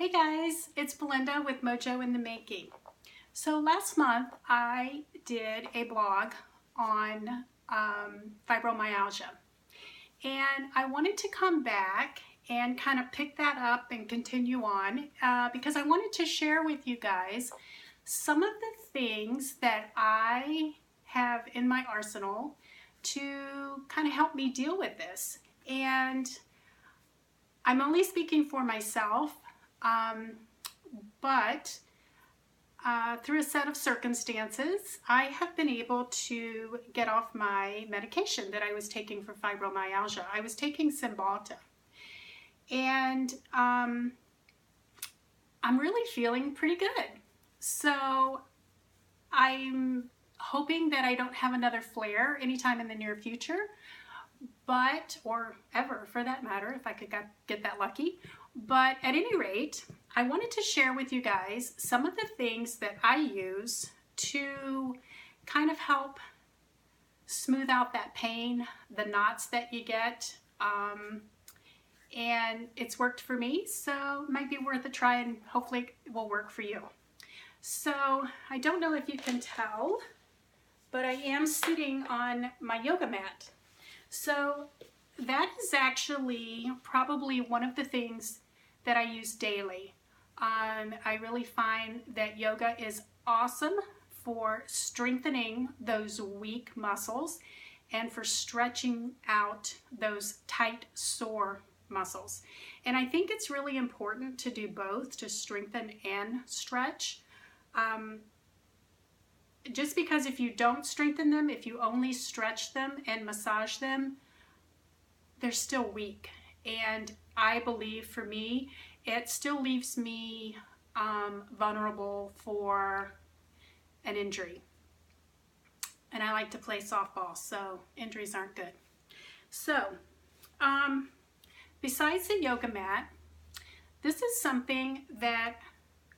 Hey guys, it's Belinda with Mojo in the Making. So last month I did a blog on fibromyalgia, and I wanted to come back and kind of pick that up and continue on because I wanted to share with you guys some of the things that I have in my arsenal to kind of help me deal with this. And I'm only speaking for myself, but through a set of circumstances, I have been able to get off my medication that I was taking for fibromyalgia. I was taking Cymbalta, and I'm really feeling pretty good. So I'm hoping that I don't have another flare anytime in the near future, or ever for that matter, if I could get that lucky. But at any rate, I wanted to share with you guys some of the things that I use to kind of help smooth out that pain, the knots that you get, and it's worked for me, so it might be worth a try, and hopefully it will work for you. So I don't know if you can tell, but I am sitting on my yoga mat. So that is actually probably one of the things that I use daily. I really find that yoga is awesome for strengthening those weak muscles and for stretching out those tight, sore muscles. And I think it's really important to do both, to strengthen and stretch. Just because if you don't strengthen them, if you only stretch them and massage them, they're still weak. And I believe for me, it still leaves me vulnerable for an injury. And I like to play softball, so injuries aren't good. So, besides the yoga mat, this is something that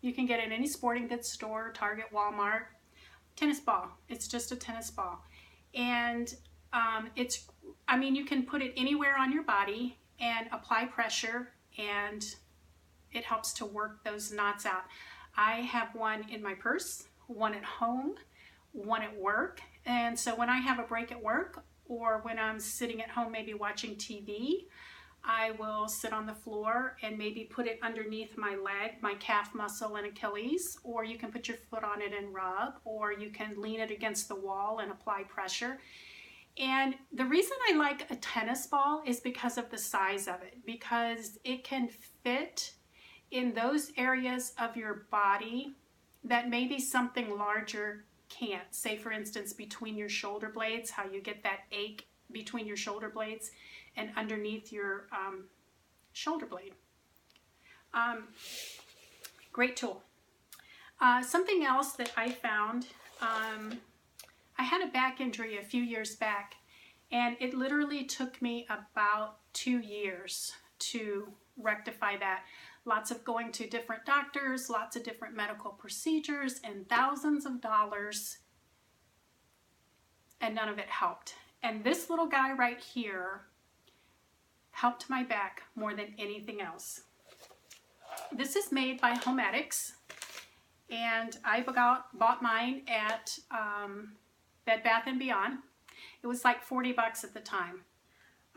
you can get at any sporting goods store, Target, Walmart. Tennis ball. It's just a tennis ball. And you can put it anywhere on your body and apply pressure, and it helps to work those knots out. I have one in my purse, one at home, one at work. And so when I have a break at work, or when I'm sitting at home maybe watching TV, I will sit on the floor and maybe put it underneath my leg, my calf muscle and Achilles, or you can put your foot on it and rub, or you can lean it against the wall and apply pressure. And the reason I like a tennis ball is because of the size of it, because it can fit in those areas of your body that maybe something larger can't. Say, for instance, between your shoulder blades, how you get that ache between your shoulder blades and underneath your shoulder blade. Great tool. Something else that I found, I had a back injury a few years back, and it literally took me about 2 years to rectify that. Lots of going to different doctors, lots of different medical procedures, and thousands of dollars, and none of it helped. And this little guy right here helped my back more than anything else. This is made by Homedics, and I bought mine at Bed Bath & Beyond. It was like 40 bucks at the time.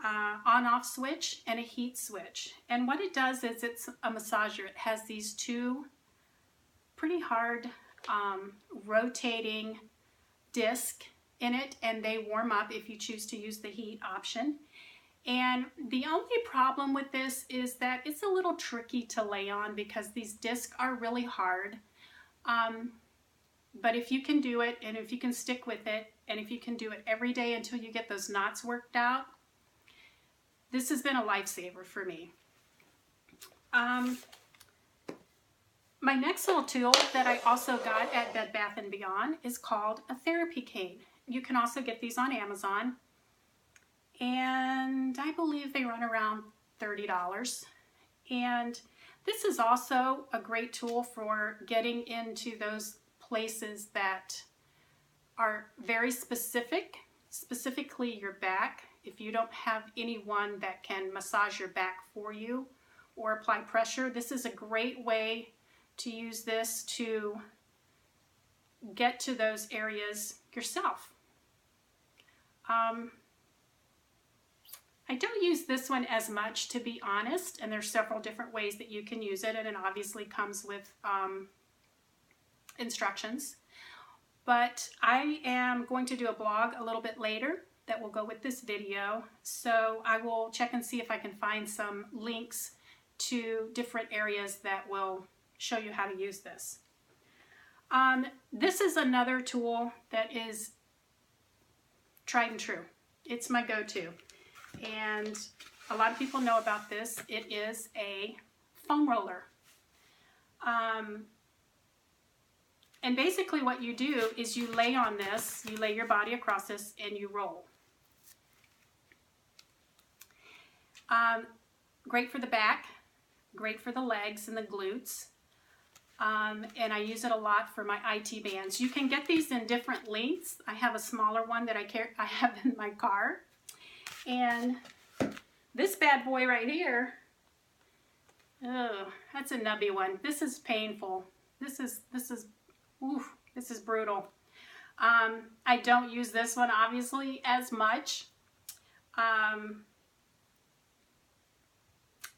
On-off switch and a heat switch. And what it does is it's a massager. It has these two pretty hard rotating discs in it, and they warm up if you choose to use the heat option. And the only problem with this is that it's a little tricky to lay on because these discs are really hard. But if you can do it, and if you can stick with it, and if you can do it every day until you get those knots worked out, this has been a lifesaver for me. My next little tool that I also got at Bed Bath & Beyond is called a therapy cane. You can also get these on Amazon, and I believe they run around $30. And this is also a great tool for getting into those places that are very specific, specifically your back. If you don't have anyone that can massage your back for you, or apply pressure, this is a great way to use this to get to those areas yourself. I don't use this one as much, to be honest, and there's several different ways that you can use it, and it obviously comes with instructions. But I am going to do a blog a little bit later that will go with this video, so I will check and see if I can find some links to different areas that will show you how to use this. This is another tool that is tried and true. It's my go-to, and a lot of people know about this. It is a foam roller. And basically what you do is you lay on this, you lay your body across this, and you roll. Great for the back, great for the legs and the glutes. And I use it a lot for my IT bands. You can get these in different lengths. I have a smaller one that I have in my car. And this bad boy right here, oh, that's a nubby one. This is painful. This is brutal. I don't use this one obviously as much,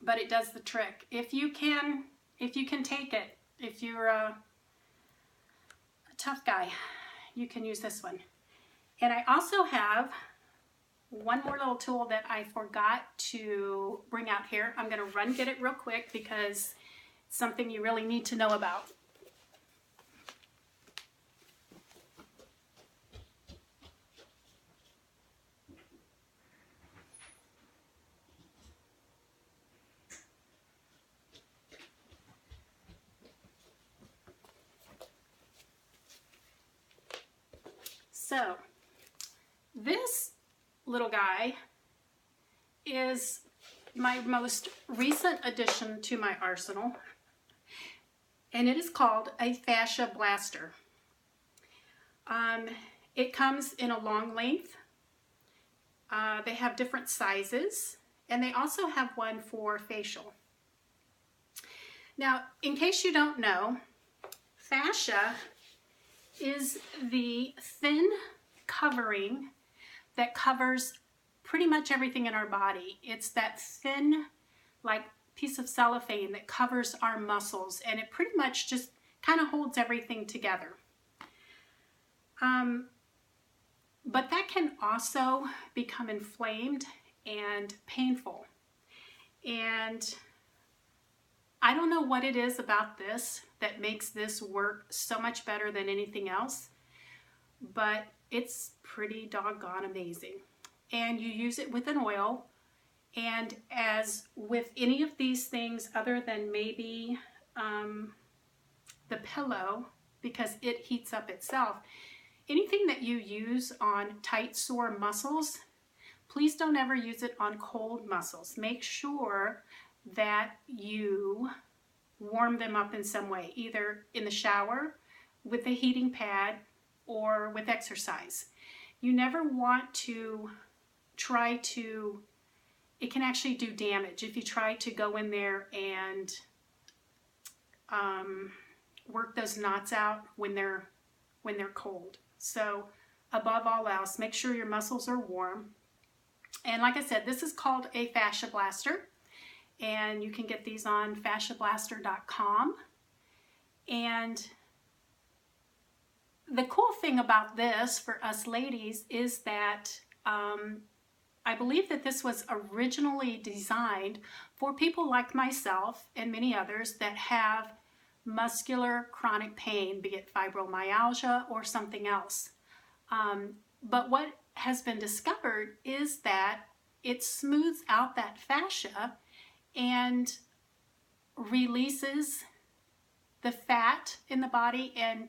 but it does the trick. If you can take it, if you're a tough guy, you can use this one. And I also have one more little tool that I forgot to bring out here. I'm going to run get it real quick because it's something you really need to know about. So this little guy is my most recent addition to my arsenal, and it is called a Fashio Blaster. It comes in a long length. They have different sizes, and they also have one for facial. Now, in case you don't know, fascia is the thin covering that covers pretty much everything in our body. It's that thin, like, piece of cellophane that covers our muscles, and it pretty much just kind of holds everything together. But that can also become inflamed and painful. And I don't know what it is about this that makes this work so much better than anything else, but it's pretty doggone amazing. And you use it with an oil, and as with any of these things other than maybe the pillow, because it heats up itself, anything that you use on tight, sore muscles, please don't ever use it on cold muscles. Make sure that you warm them up in some way, either in the shower, with a heating pad, or with exercise. You never want to try to, it can actually do damage if you try to go in there and work those knots out when they're cold. So above all else, make sure your muscles are warm. And like I said, this is called a Fashio Blaster, and you can get these on fashioblaster.com. And the cool thing about this for us ladies is that I believe that this was originally designed for people like myself and many others that have muscular chronic pain, be it fibromyalgia or something else. But what has been discovered is that it smooths out that fascia and releases the fat in the body and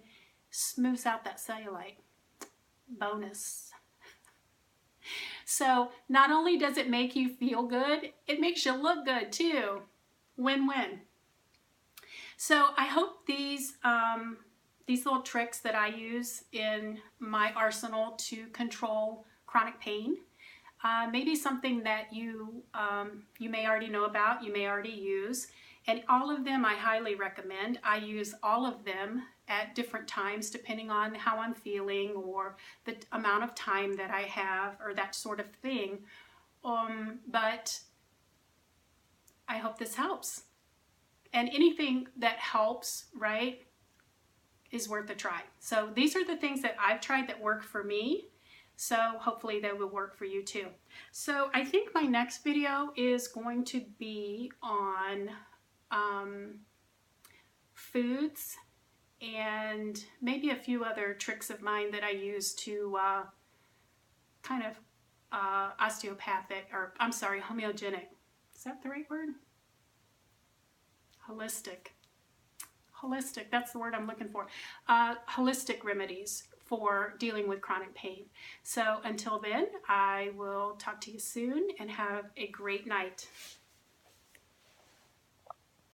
smooths out that cellulite. Bonus. So not only does it make you feel good, it makes you look good too. Win-win. So I hope these little tricks that I use in my arsenal to control chronic pain maybe something that you may already know about, you may already use. And all of them I highly recommend. I use all of them at different times depending on how I'm feeling or the amount of time that I have or that sort of thing. But I hope this helps. And anything that helps, right, is worth a try. So these are the things that I've tried that work for me. So hopefully they will work for you too. So I think my next video is going to be on foods and maybe a few other tricks of mine that I use to kind of osteopathic, or I'm sorry, homeogenic. Is that the right word? Holistic. Holistic, that's the word I'm looking for. Holistic remedies for dealing with chronic pain. So until then, I will talk to you soon and have a great night.